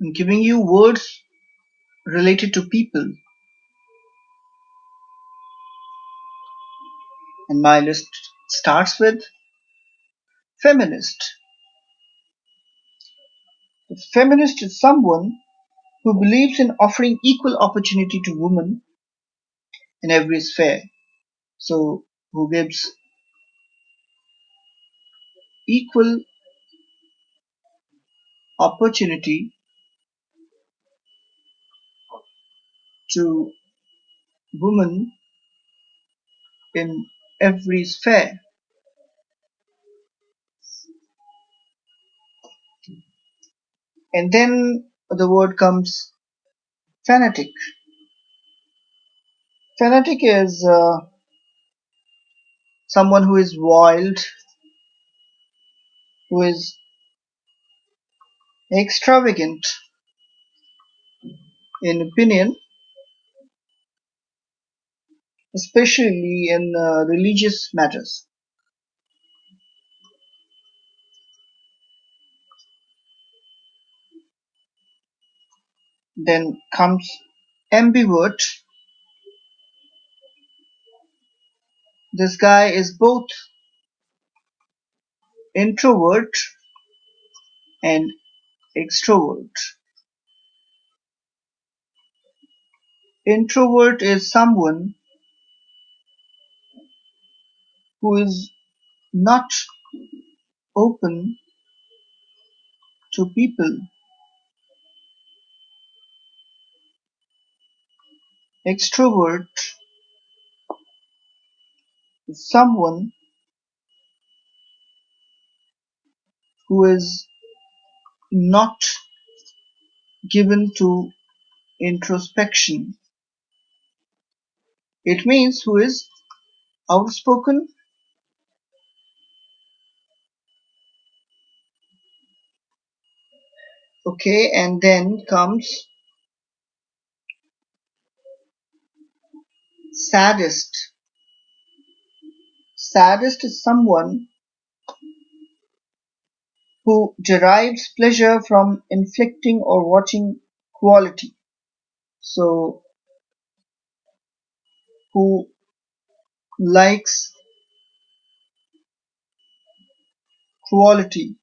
I'm giving you words related to people, and my list starts with feminist. A feminist is someone who believes in offering equal opportunity to women in every sphere. So, who gives equal opportunity to women in every sphere. And then the word comes fanatic. Fanatic is someone who is wild, who is extravagant in opinion, especially in religious matters. Then comes ambivert. This guy is both introvert and extrovert. Introvert is someone who is not open to people. Extrovert is someone who is not given to introspection. It means who is outspoken, okay, and then comes sadist. Sadist is someone who derives pleasure from inflicting or watching cruelty. So, who likes cruelty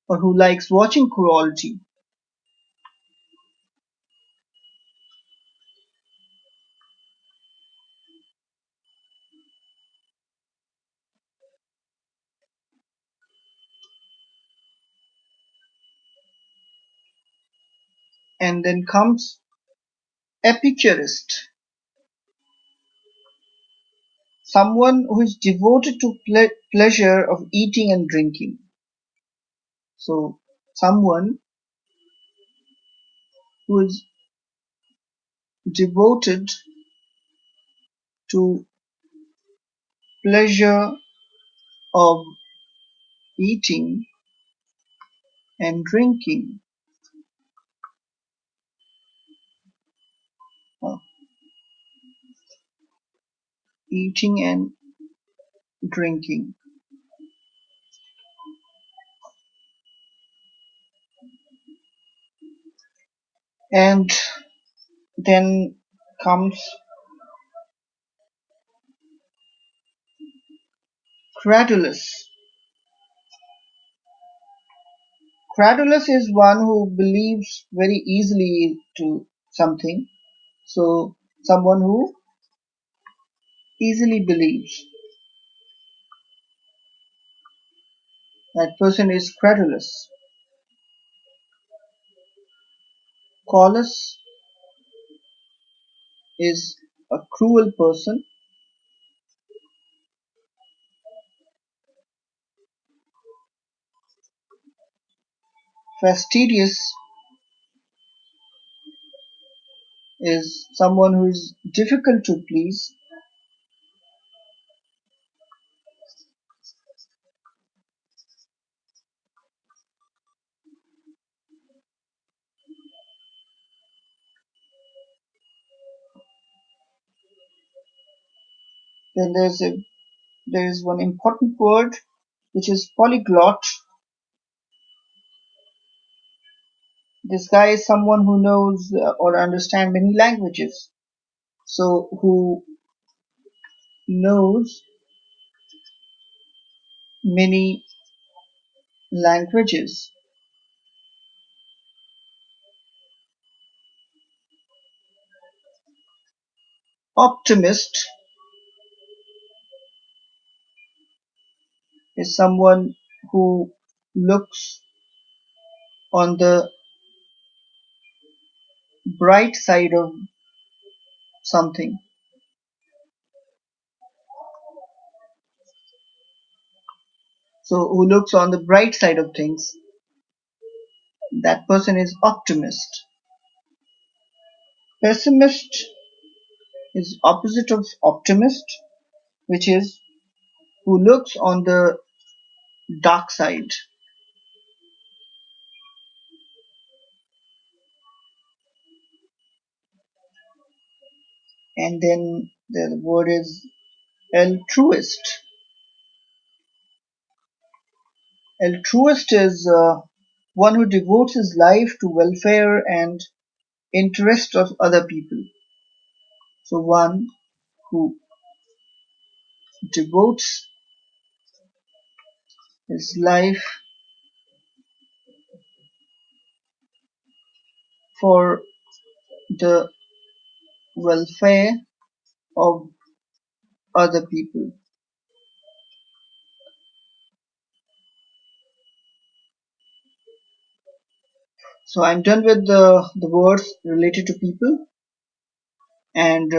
or who likes watching cruelty. And then comes epicurist, someone who is devoted to pleasure of eating and drinking. So, someone who is devoted to pleasure of eating and drinking. Uh, eating and drinking. And then comes credulous. Credulous is one who believes very easily to something. So, someone who easily believes. That person is credulous. Callous is a cruel person. Fastidious is someone who is difficult to please. Then there is one important word which is polyglot. This guy is someone who knows or understand many languages. So who knows many languages. Optimist is someone who looks on the bright side of something. So who looks on the bright side of things, that person is optimist. Pessimist is opposite of optimist, which is who looks on the dark side. And then the word is altruist. Altruist is one who devotes his life to welfare and interest of other people. So one who devotes his life for the welfare of other people. So I'm done with the words related to people, and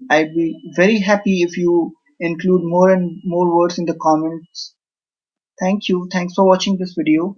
I'd be very happy if you include more and more words in the comments. Thank you. Thanks for watching this video.